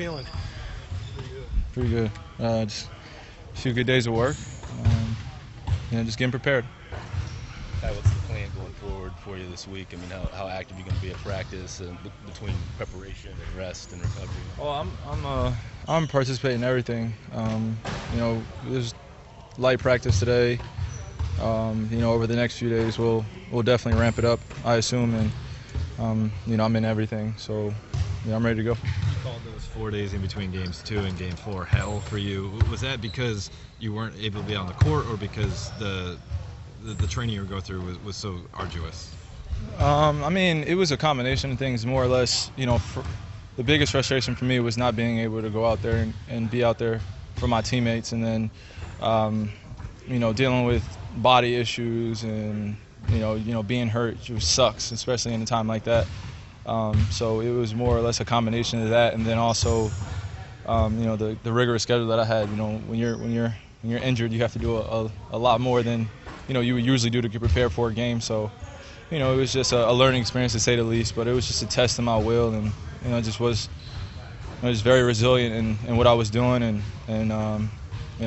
feeling? Pretty good. Just a few good days of work. Just getting prepared. What's the plan going forward for you this week? I mean, how active are you going to be at practice and between preparation and rest and recovery? Oh, I'm participating in everything. There's light practice today. Over the next few days we'll definitely ramp it up, I assume, and I'm in everything. So I'm ready to go. You called those 4 days in between games 2 and game 4 hell for you. Was that because you weren't able to be on the court, or because the training you were going through was so arduous? It was a combination of things, more or less. The biggest frustration for me was not being able to go out there and be out there for my teammates, and then dealing with body issues and being hurt just sucks, especially in a time like that. So it was more or less a combination of that, and then also the rigorous schedule that I had. When you're injured, you have to do a lot more than you would usually do to get prepared for a game. So it was just a learning experience, to say the least. But it was just a test of my will, and I was very resilient in what I was doing, and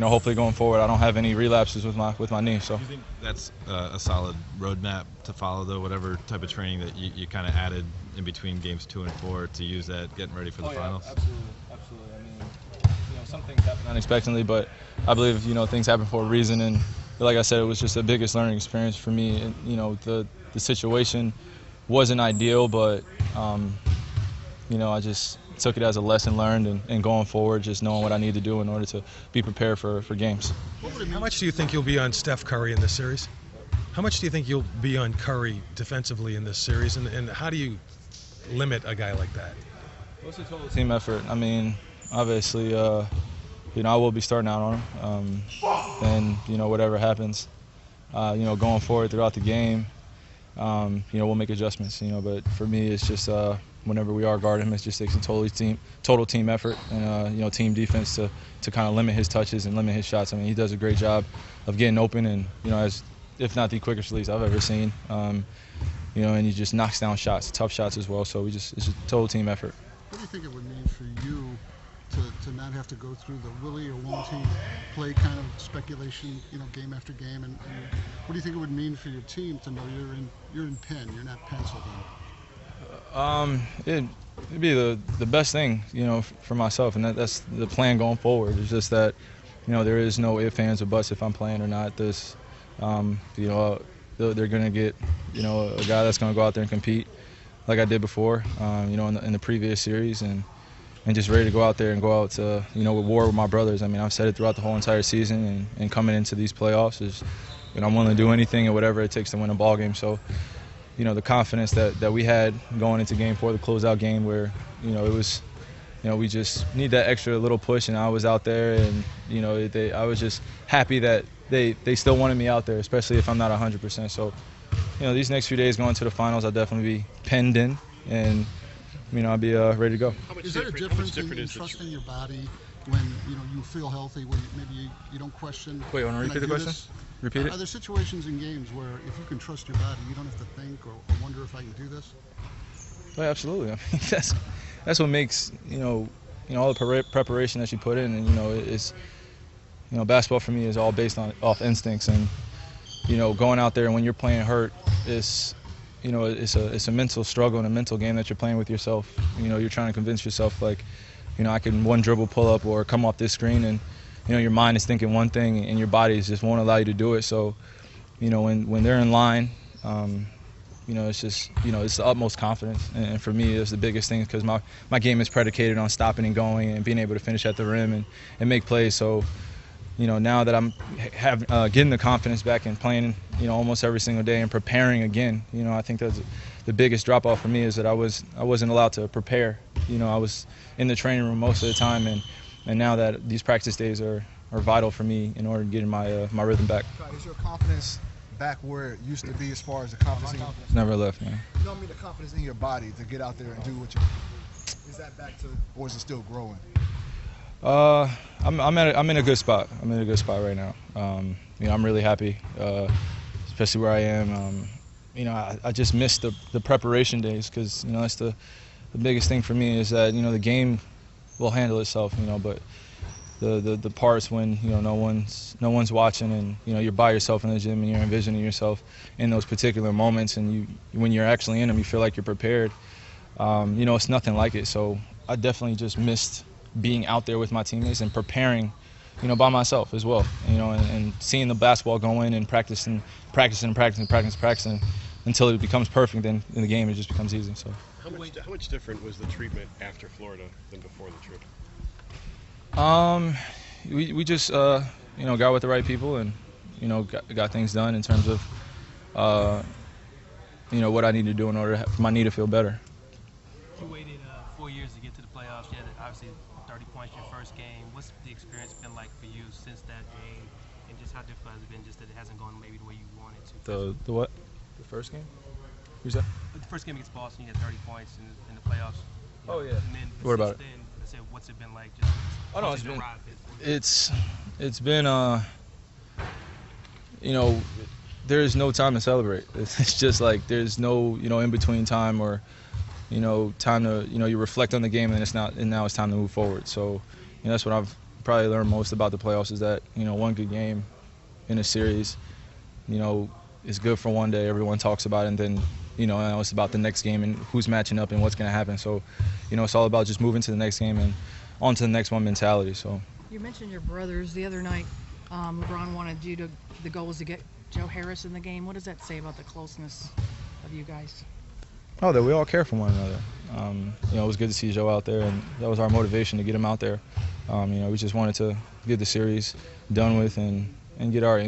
hopefully going forward I don't have any relapses with my knee. So. Do you think that's a solid roadmap to follow, though, whatever type of training that you kind of added in between games 2 and 4 to use that getting ready for the finals? Absolutely. Some things happen unexpectedly, but I believe things happen for a reason, and like I said, it was just the biggest learning experience for me. And, the situation wasn't ideal, but I just took it as a lesson learned, and going forward, just knowing what I need to do in order to be prepared for games. How much do you think you'll be on Steph Curry in this series? How much do you think you'll be on Curry defensively in this series, and how do you limit a guy like that? Well, it's a total team effort. Obviously, I will be starting out on him, and whatever happens, going forward throughout the game, we'll make adjustments. But for me, it's just whenever we are guarding him, it just takes a total team effort and team defense to kind of limit his touches and limit his shots. He does a great job of getting open, and as if not the quickest release I've ever seen. And he just knocks down shots, tough shots as well. So it's a total team effort. What do you think it would mean for you to not have to go through the will he or won't he play kind of speculation, game after game? And what do you think it would mean for your team to know you're in pen, you're not penciled in? It'd be the best thing, for myself, and that's the plan going forward. It's just that, there is no ifs, ands, or buts if I'm playing or not. They're going to get, a guy that's going to go out there and compete like I did before, in the previous series, and just ready to go out there and go out to, with war with my brothers. I've said it throughout the whole entire season, and coming into these playoffs is, I'm willing to do anything and whatever it takes to win a ball game. So, the confidence that we had going into Game 4, the closeout game, where, it was, we just need that extra little push, and I was out there, and, I was just happy that they still wanted me out there, especially if I'm not 100%. So, these next few days going to the finals, I'll definitely be penned in, and, I'll be ready to go. Is there a difference in trusting your body when, you feel healthy, when maybe you don't question? Wait, want to repeat the question? Repeat it. Are there situations in games where if you can trust your body, you don't have to think or wonder if I can do this? Oh, absolutely. That's what makes all the preparation that you put in, and it's basketball for me is all based off instincts, and going out there and when you're playing hurt, it's a mental struggle and a mental game that you're playing with yourself. You're trying to convince yourself, like, I can one dribble pull up or come off this screen, and your mind is thinking one thing and your body just won't allow you to do it. So when they're in line, it's just it's the utmost confidence, and for me it's the biggest thing, because my game is predicated on stopping and going and being able to finish at the rim and make plays. So now that I'm getting the confidence back and playing, almost every single day and preparing again, I think that's the biggest drop off for me, is that I wasn't allowed to prepare. I was in the training room most of the time, and now that these practice days are vital for me in order to get my rhythm back. Is your confidence back where it used to be, as far as the confidence? It's never left, man. The confidence in your body to get out there and do what you do. Is that back to, or is it still growing? I'm in a good spot. I'm in a good spot right now. I'm really happy, especially where I am. I just missed the preparation days, because that's the biggest thing for me, is that the game will handle itself, but the parts when no one's watching and you're by yourself in the gym and you're envisioning yourself in those particular moments, and when you're actually in them, you feel like you're prepared. It's nothing like it. So I definitely just missed being out there with my teammates and preparing, by myself as well. And seeing the basketball go in and practicing until it becomes perfect. Then in the game it just becomes easy. So. How much different was the treatment after Florida than before the trip? We just got with the right people and got things done in terms of what I need to do in order for my knee to feel better. You waited 4 years to get to the playoffs. You had obviously 30 points your first game. What's the experience been like for you since that game, and just how difficult has it been just that it hasn't gone maybe the way you wanted to? The what? The first game? Who's that? The first game against Boston, you had 30 points in the playoffs. Oh yeah. And then what about it? Then, I said, what's it been like? Just oh no, it's been there's no time to celebrate. It's just like there's no in between time or time to you reflect on the game and now it's time to move forward. So that's what I've probably learned most about the playoffs is that one good game in a series is good for one day. Everyone talks about it, and then now it's about the next game and who's matching up and what's going to happen. So it's all about just moving to the next game and on to the next one mentality. So you mentioned your brothers the other night. LeBron wanted you to. The goal was to get Joe Harris in the game. What does that say about the closeness of you guys? Oh, that we all care for one another. It was good to see Joe out there, and that was our motivation to get him out there. We just wanted to get the series done with and get our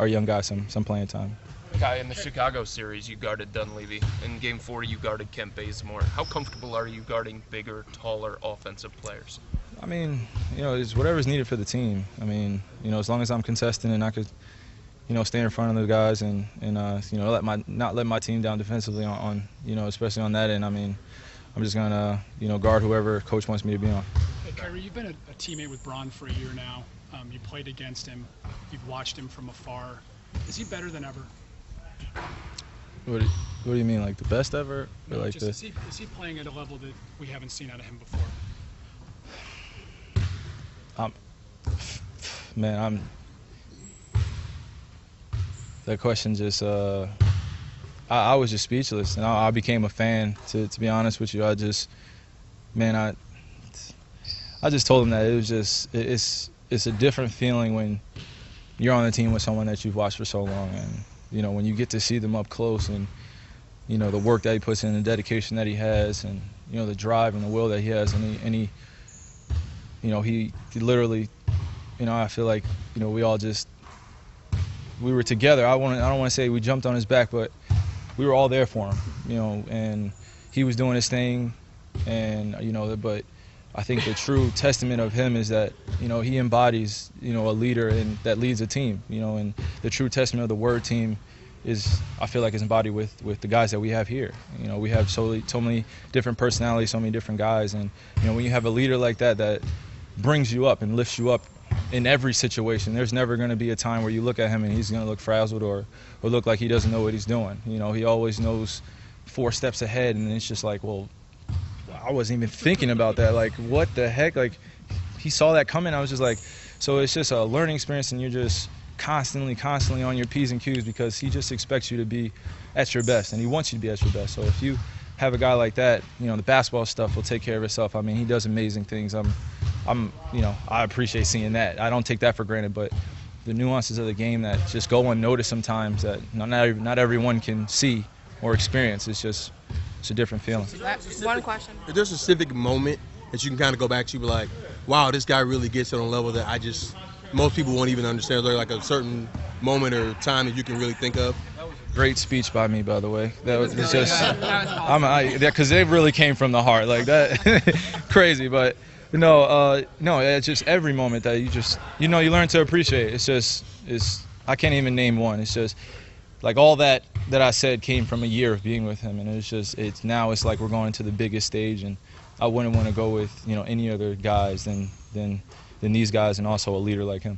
young guys some playing time. Kai, in the Chicago series, you guarded Dunleavy. In Game 4, you guarded Kent Bazemore. How comfortable are you guarding bigger, taller offensive players? I mean, it's whatever's needed for the team. I mean, as long as I'm contesting and I could, stay in front of the guys and not let my team down defensively on especially on that end. I mean, I'm just gonna guard whoever coach wants me to be on. Hey, Kyrie, you've been a teammate with Bron for a year now. You played against him. You've watched him from afar. Is he better than ever? What do you mean, like the best ever? No, or like is he playing at a level that we haven't seen out of him before? That question just I was just speechless, and I became a fan. To be honest with you, I just told him that it was just it's a different feeling when you're on the team with someone that you've watched for so long, and when you get to see them up close, and the work that he puts in, the dedication that he has, and the drive and the will that he has, and he literally, I feel like we were together. I don't want to say we jumped on his back, but we were all there for him, and he was doing his thing, and but I think the true testament of him is that he embodies a leader and that leads a team, and the true testament of the word team is, I feel like, is embodied with the guys that we have here. We have so many different personalities, so many different guys, and when you have a leader like that brings you up and lifts you up in every situation, there's never going to be a time where you look at him and he's going to look frazzled or look like he doesn't know what he's doing. He always knows 4 steps ahead, and it's just like, well, I wasn't even thinking about that. Like, what the heck? Like, he saw that coming. I was just like, so it's just a learning experience, and you're just constantly on your P's and Q's because he just expects you to be at your best, and he wants you to be at your best. So if you have a guy like that, the basketball stuff will take care of itself. I mean, he does amazing things. I appreciate seeing that. I don't take that for granted, but the nuances of the game that just go unnoticed sometimes that not everyone can see or experience. It's a different feeling. One question. Is there a specific moment that you can kind of go back to, be like, wow, this guy really gets it on a level that most people won't even understand? Is there like a certain moment or time that you can really think of? Great speech by me, by the way. That was just, because it really came from the heart, like that. Crazy, but no, it's just every moment that you learn to appreciate. I can't even name one. It's just like all that I said came from a year of being with him, and now it's like we're going to the biggest stage, and I wouldn't want to go with any other guys than these guys, and also a leader like him.